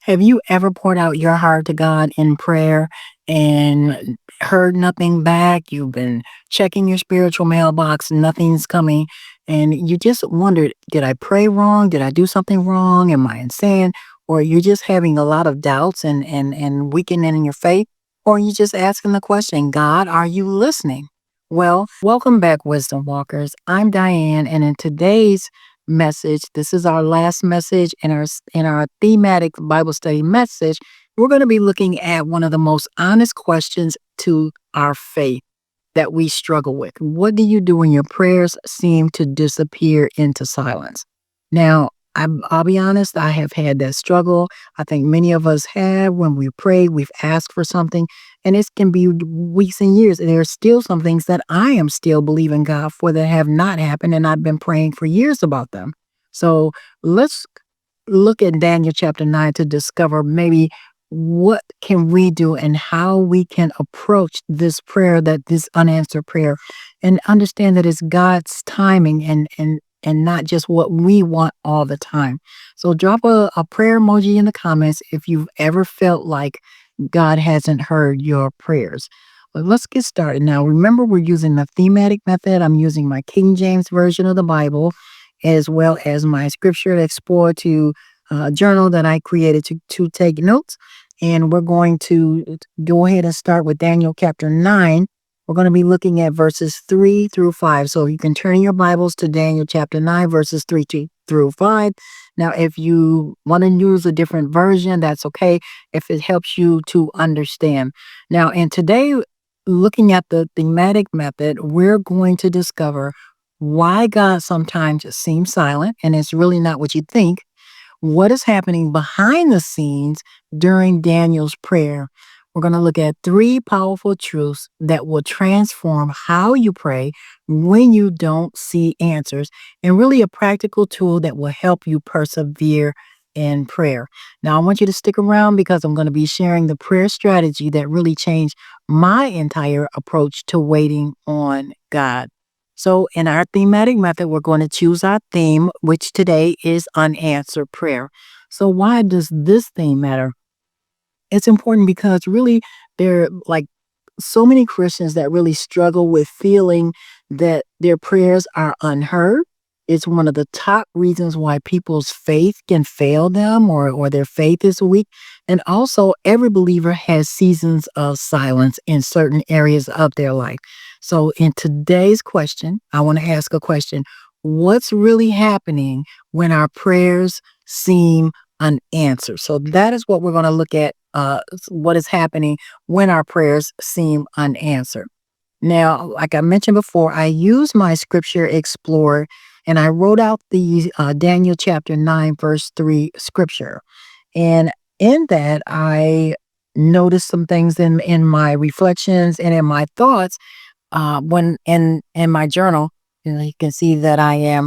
Have you ever poured out your heart to God in prayer and heard nothing back? You've been checking your spiritual mailbox, nothing's coming, and you just wondered, did I pray wrong? Did I do something wrong? Am I insane? Or you're just having a lot of doubts and weakening in your faith? Or you just asking the question, God, are you listening? Well, welcome back, Wisdom Walkers. I'm Diane, and in today's message. This is our last message in our thematic Bible study message. We're going to be looking at one of the most honest questions to our faith that we struggle with. What do you do when your prayers seem to disappear into silence? Now, I'll be honest, I have had that struggle. I think many of us have. When we pray, we've asked for something, and it can be weeks and years. And there are still some things that I am still believing God for that have not happened, and I've been praying for years about them. So let's look at Daniel chapter 9 to discover maybe what can we do and how we can approach this prayer, that this unanswered prayer, and understand that it's God's timing and not just what we want all the time. So drop a prayer emoji in the comments if you've ever felt like God hasn't heard your prayers. But let's get started. Now, remember, we're using the thematic method. I'm using my King James version of the Bible, as well as my scripture explorer to journal that I created to take notes. And we're going to go ahead and start with Daniel chapter 9. We're going to be looking at verses 3 through 5. So you can turn your Bibles to Daniel chapter 9, verses 3 through 5. Now, if you want to use a different version, that's okay, if it helps you to understand. Now, and today, looking at the thematic method, we're going to discover why God sometimes seems silent, and it's really not what you think. What is happening behind the scenes during Daniel's prayer? We're going to look at three powerful truths that will transform how you pray when you don't see answers, and really a practical tool that will help you persevere in prayer. Now, I want you to stick around because I'm going to be sharing the prayer strategy that really changed my entire approach to waiting on God. So, in our thematic method, we're going to choose our theme, which today is unanswered prayer. So, why does this theme matter? It's important because really there are like so many Christians that really struggle with feeling that their prayers are unheard. It's one of the top reasons why people's faith can fail them or their faith is weak. And also, every believer has seasons of silence in certain areas of their life. So, in today's question, I want to ask a question. What's really happening when our prayers seem unanswered? So, that is what we're going to look at. What is happening when our prayers seem unanswered. Now, like I mentioned before, I used my scripture explorer and I wrote out the Daniel chapter 9, verse 3 scripture. And in that, I noticed some things in my reflections and in my thoughts when in my journal. You can see that I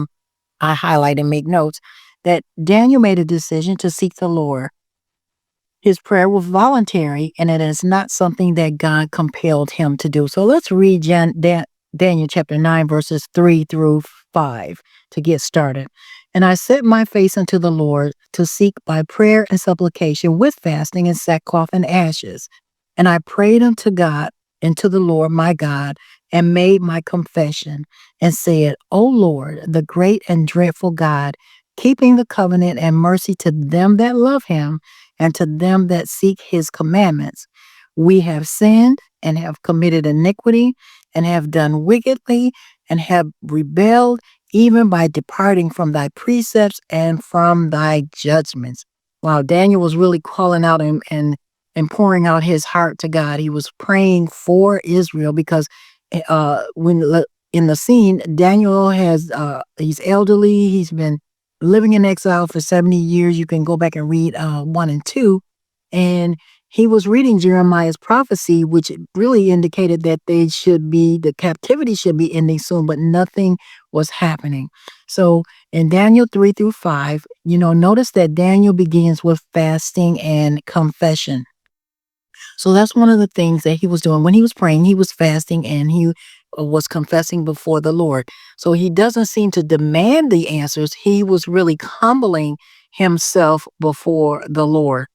highlight and make notes that Daniel made a decision to seek the Lord. His prayer was voluntary, and it is not something that God compelled him to do. So let's read Daniel chapter 9, verses 3 through 5 to get started. And I set my face unto the Lord to seek by prayer and supplication with fasting and sackcloth and ashes. And I prayed unto God and to the Lord my God and made my confession and said, O Lord, the great and dreadful God, keeping the covenant and mercy to them that love him and to them that seek his commandments. We have sinned and have committed iniquity and have done wickedly and have rebelled even by departing from thy precepts and from thy judgments. Wow, Daniel was really calling out and pouring out his heart to God. He was praying for Israel because when in the scene, Daniel he's elderly. He's been living in exile for 70 years. You can go back and read 1 and 2. And he was reading Jeremiah's prophecy, which really indicated that the captivity should be ending soon, but nothing was happening. So in Daniel 3 through 5, notice that Daniel begins with fasting and confession. So that's one of the things that he was doing. When he was praying, he was fasting and he was confessing before the Lord. So he doesn't seem to demand the answers. He was really humbling himself before the Lord.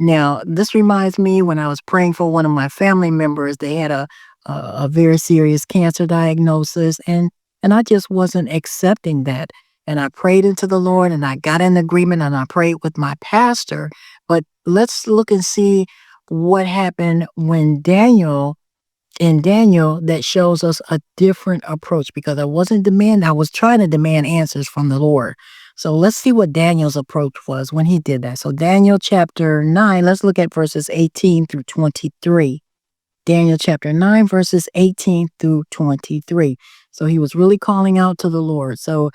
Now, this reminds me when I was praying for one of my family members, they had a very serious cancer diagnosis, and I just wasn't accepting that. And I prayed into the Lord and I got in agreement and I prayed with my pastor. But let's look and see what happened when Daniel that shows us a different approach because I was trying to demand answers from the Lord. So let's see what Daniel's approach was when he did that. So Daniel chapter 9, let's look at verses 18 through 23. Daniel chapter 9, verses 18 through 23. So he was really calling out to the Lord. So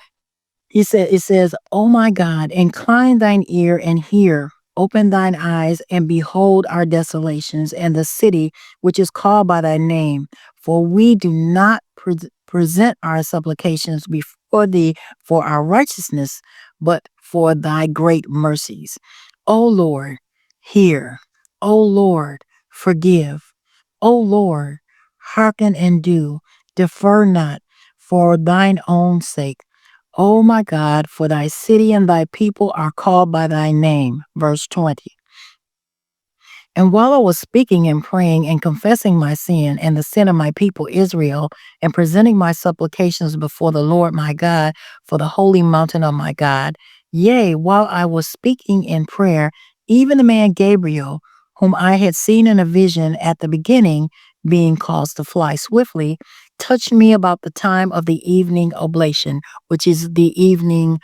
it says, "Oh my God, incline thine ear and hear. Open thine eyes and behold our desolations and the city which is called by thy name. For we do not present our supplications before thee for our righteousness, but for thy great mercies. O Lord, hear. O Lord, forgive. O Lord, hearken and do. Defer not for thine own sake. O my God, for thy city and thy people are called by thy name." Verse 20. And while I was speaking and praying and confessing my sin and the sin of my people Israel, and presenting my supplications before the Lord my God for the holy mountain of my God, yea, while I was speaking in prayer, even the man Gabriel, whom I had seen in a vision at the beginning, being caused to fly swiftly, touched me about the time of the evening oblation, which is the evening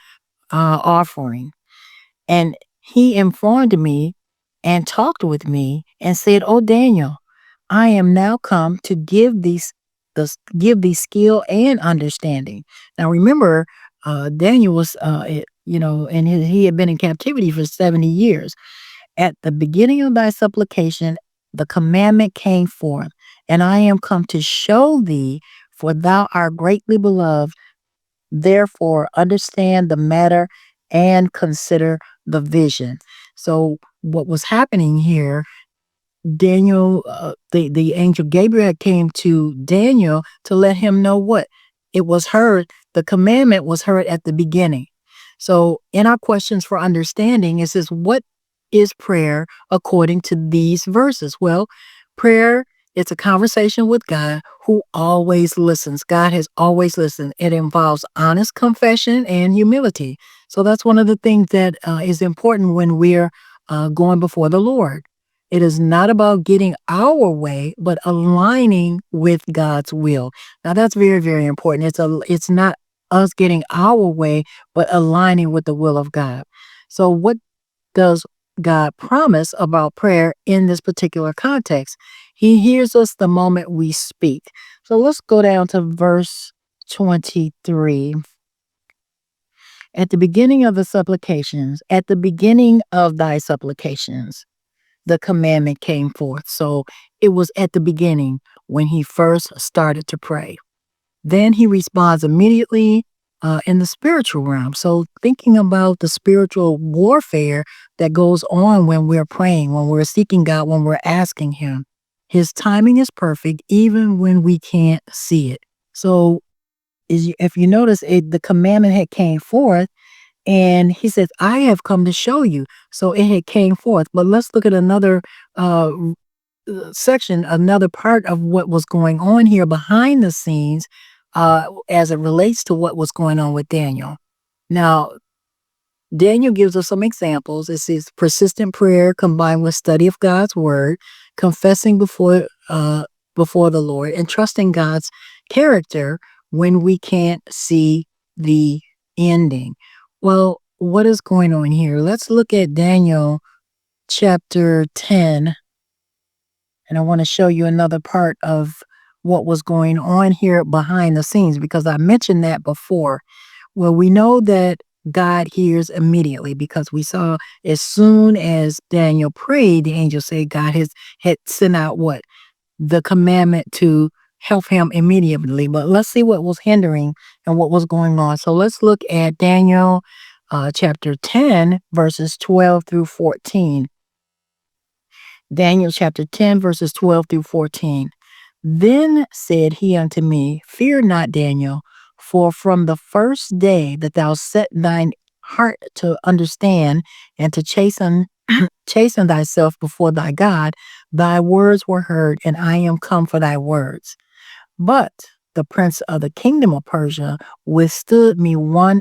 offering. And he informed me and talked with me and said, "O Daniel, I am now come to give thee skill and understanding." Now remember, Daniel was, and he had been in captivity for 70 years. At the beginning of thy supplication, the commandment came forth, and I am come to show thee, for thou art greatly beloved. Therefore, understand the matter and consider the vision. So, what was happening here, the angel Gabriel came to Daniel to let him know what it was heard. The commandment was heard at the beginning. So, in our questions for understanding, it says, "What is prayer according to these verses?" Well, prayer, it's a conversation with God who always listens. God has always listened. It involves honest confession and humility. So that's one of the things that is important when we're going before the Lord. It is not about getting our way, but aligning with God's will. Now that's very, very important. It's not us getting our way, but aligning with the will of God. So what does God promise about prayer in this particular context? He hears us the moment we speak. So let's go down to verse 23. At the beginning of at the beginning of thy supplications, the commandment came forth. So it was at the beginning when he first started to pray. Then he responds immediately in the spiritual realm. So thinking about the spiritual warfare that goes on when we're praying, when we're seeking God, when we're asking him, his timing is perfect even when we can't see it. So if you notice, the commandment had came forth and he says, "I have come to show you." So it had came forth. But let's look at another uh, section, another part of what was going on here behind the scenes as it relates to what was going on with Daniel. Now, Daniel gives us some examples. It says persistent prayer combined with study of God's word, confessing before the Lord, and trusting God's character when we can't see the ending. Well, what is going on here? Let's look at Daniel chapter 10. And I want to show you another part of what was going on here behind the scenes because I mentioned that before. Well, we know that God hears immediately because we saw as soon as Daniel prayed, the angel said God had sent out what? The commandment to help him immediately. But let's see what was hindering and what was going on. So let's look at Daniel chapter 10, verses 12 through 14. Daniel chapter 10, verses 12 through 14. Then said he unto me, Fear not, Daniel, for from the first day that thou set thine heart to understand and to chasten thyself before thy God. Thy words were heard, and I am come for thy words. But the prince of the kingdom of Persia withstood me 21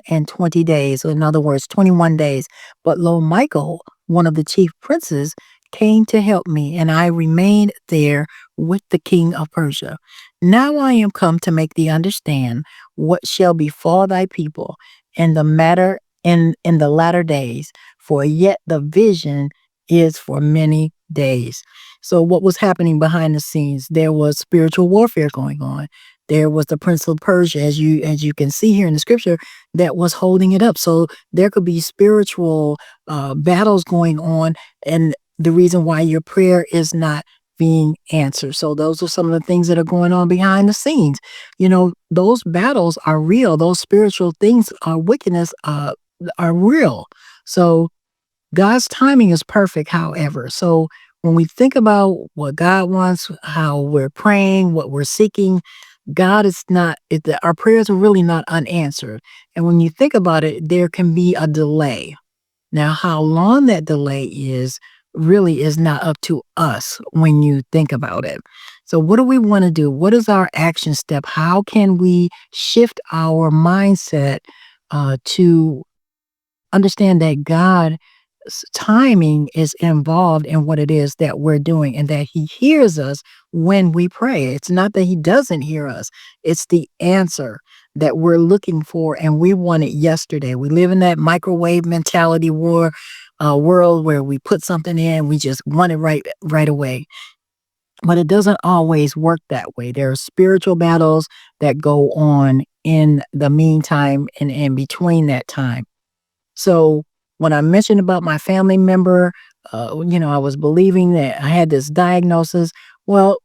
days, in other words, 21 days. But lo, Michael, one of the chief princes, came to help me, and I remained there with the king of Persia. Now I am come to make thee understand what shall befall thy people in the matter in the latter days, for yet the vision is for many days. So what was happening behind the scenes? There was spiritual warfare going on. There was the prince of Persia, as you can see here in the scripture, that was holding it up. So there could be spiritual battles going on, and the reason why your prayer is not being answered. So those are some of the things that are going on behind the scenes. Those battles are real. Those spiritual things, wickedness, are real. So God's timing is perfect, however. So when we think about what God wants, how we're praying, what we're seeking, God is not, our prayers are really not unanswered. And when you think about it, there can be a delay. Now, how long that delay is really is not up to us when you think about it. So, what do we want to do? What is our action step? How can we shift our mindset to understand that God's timing is involved in what it is that we're doing and that He hears us when we pray? It's not that He doesn't hear us, it's the answer that we're looking for and we want it yesterday. We live in that microwave mentality world where we put something in, we just want it right away. But it doesn't always work that way. There are spiritual battles that go on in the meantime and in between that time. So when I mentioned about my family member, I was believing that I had this diagnosis. Well,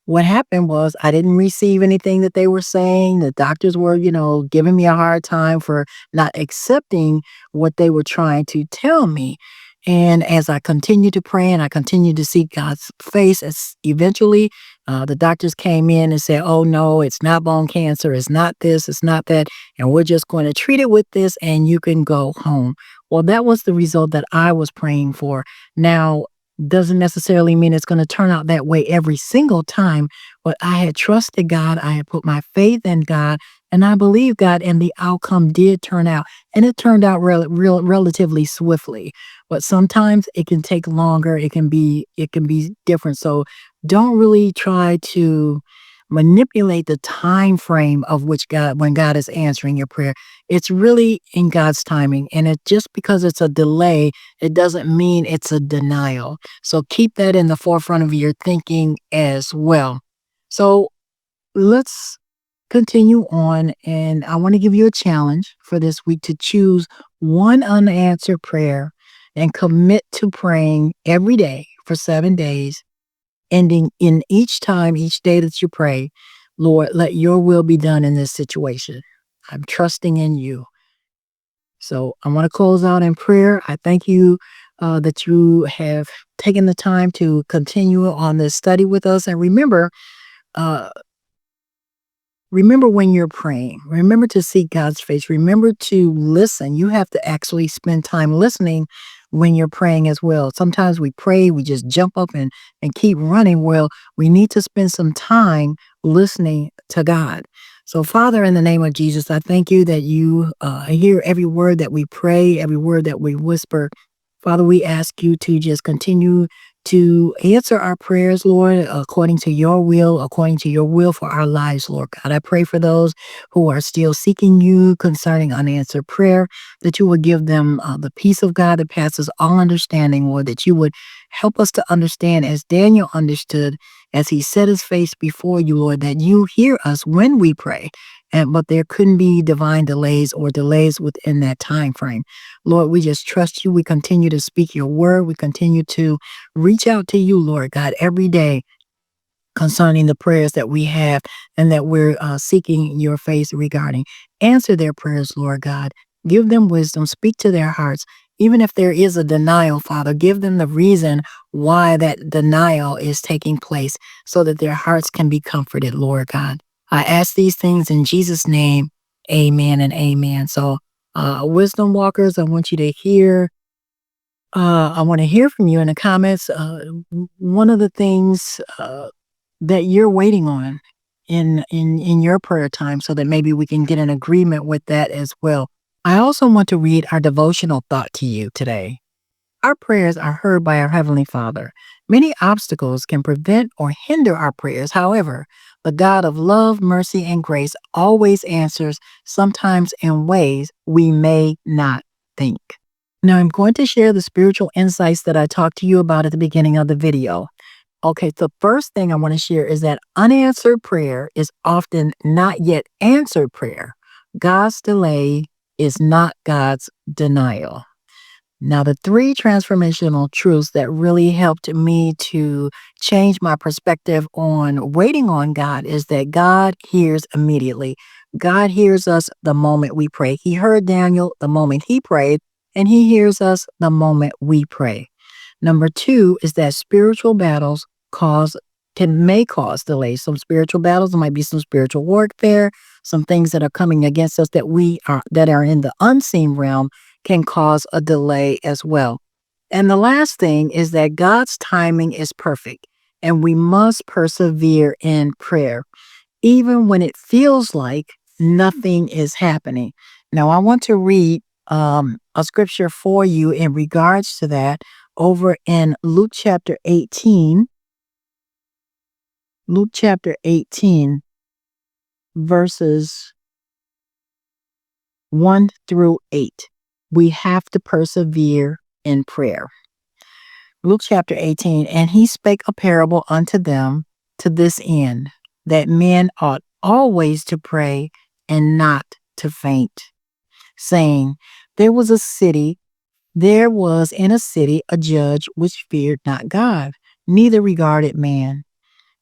what happened was I didn't receive anything that they were saying. The doctors were, giving me a hard time for not accepting what they were trying to tell me. And as I continued to pray and I continued to seek God's face, as eventually the doctors came in and said, "Oh no, it's not bone cancer. It's not this. It's not that. And we're just going to treat it with this and you can go home." Well, that was the result that I was praying for. Now, doesn't necessarily mean it's going to turn out that way every single time, but I had trusted God. I had put my faith in God and I believe God, and the outcome did turn out, and it turned out relatively swiftly. But sometimes it can take longer. It can be different. So don't really try to manipulate the time frame of which God, when God is answering your prayer. It's really in God's timing, and it just because it's a delay, it doesn't mean it's a denial. So keep that in the forefront of your thinking as well. So let's continue on, and I want to give you a challenge for this week to choose one unanswered prayer and commit to praying every day for 7 days, ending in each day that you pray, "Lord, let your will be done in this situation. I'm trusting in you." So I want to close out in prayer. I thank you that you have taken the time to continue on this study with us. And uh, remember when you're praying, remember to seek God's face. Remember to listen. You have to actually spend time listening when you're praying as well. Sometimes we pray, we just jump up and keep running. Well, we need to spend some time listening to God. So, Father, in the name of Jesus, I thank you that you hear every word that we pray, every word that we whisper. Father, we ask you to just continue to answer our prayers, Lord, according to your will for our lives, Lord God. I pray for those who are still seeking you concerning unanswered prayer, that you would give them the peace of God that passes all understanding, Lord, that you would help us to understand as Daniel understood as he set his face before you, Lord, that you hear us when we pray. But there couldn't be divine delays or delays within that time frame. Lord, we just trust you. We continue to speak your word. We continue to reach out to you, Lord God, every day concerning the prayers that we have and that we're seeking your face regarding. Answer their prayers, Lord God. Give them wisdom. Speak to their hearts. Even if there is a denial, Father, give them the reason why that denial is taking place so that their hearts can be comforted, Lord God. I ask these things in Jesus' name. Amen and amen. So Wisdom walkers, I want you to hear. I want to hear from you in the comments. One of the things that you're waiting on in your prayer time, so that maybe we can get an agreement with that as well. I also want to read our devotional thought to you today. Our prayers are heard by our Heavenly Father. Many obstacles can prevent or hinder our prayers. However, the God of love, mercy, and grace always answers, sometimes in ways we may not think. Now, I'm going to share the spiritual insights that I talked to you about at the beginning of the video. Okay, the first thing I want to share is that unanswered prayer is often not yet answered prayer. God's delay is not God's denial. Now, the three transformational truths that really helped me to change my perspective on waiting on God is that God hears immediately. God hears us the moment we pray. He heard Daniel the moment he prayed, and he hears us the moment we pray. Number two is that spiritual battles may cause delays. Some spiritual battles, there might be some spiritual warfare, some things that are coming against us that are in the unseen realm can cause a delay as well. And the last thing is that God's timing is perfect, and we must persevere in prayer, even when it feels like nothing is happening. Now, I want to read a scripture for you in regards to that over in Luke chapter 18. Luke chapter 18, verses 1 through 8. We have to persevere in prayer. Luke chapter 18, and he spake a parable unto them to this end, that men ought always to pray and not to faint, saying, there was in a city a judge which feared not God, neither regarded man.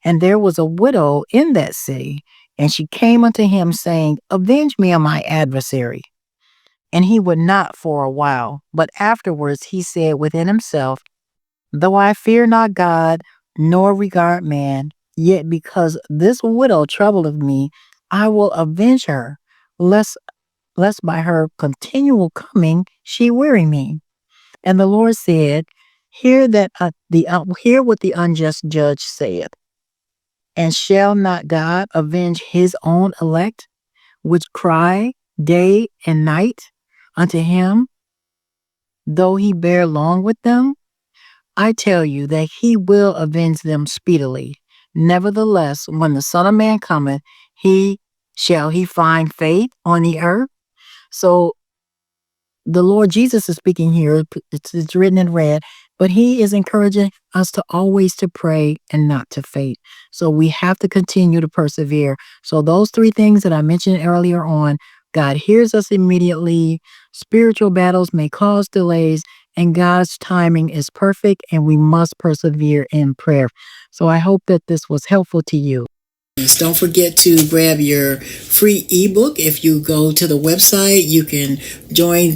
And there was a widow in that city, and she came unto him, saying, avenge me on my adversary. And he would not for a while, but afterwards he said within himself, though I fear not God, nor regard man, yet because this widow troubleth me, I will avenge her, lest by her continual coming she weary me. And the Lord said, hear what the unjust judge saith. And shall not God avenge his own elect, which cry day and night unto him, though he bear long with them? I tell you that he will avenge them speedily. Nevertheless, when the Son of Man cometh, shall he find faith on the earth? So the Lord Jesus is speaking here. It's written in red, but he is encouraging us to always to pray and not to faint. So we have to continue to persevere. So those three things that I mentioned earlier on, God hears us immediately. Spiritual battles may cause delays, and God's timing is perfect, and we must persevere in prayer. So I hope that this was helpful to you. Don't forget to grab your free ebook. If you go to the website, you can join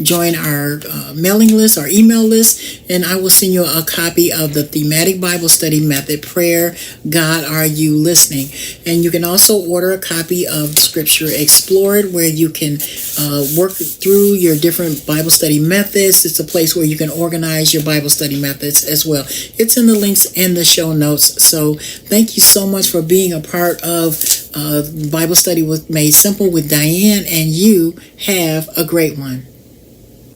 join our mailing list, our email list, and I will send you a copy of the Thematic Bible Study Method, Prayer, God, Are You Listening? And you can also order a copy of Scripture Explored, where you can work through your different Bible study methods. It's a place where you can organize your Bible study methods as well. It's in the links in the show notes. So thank you so much for being a part of Bible Study Made Simple with Diane, and you have a great one.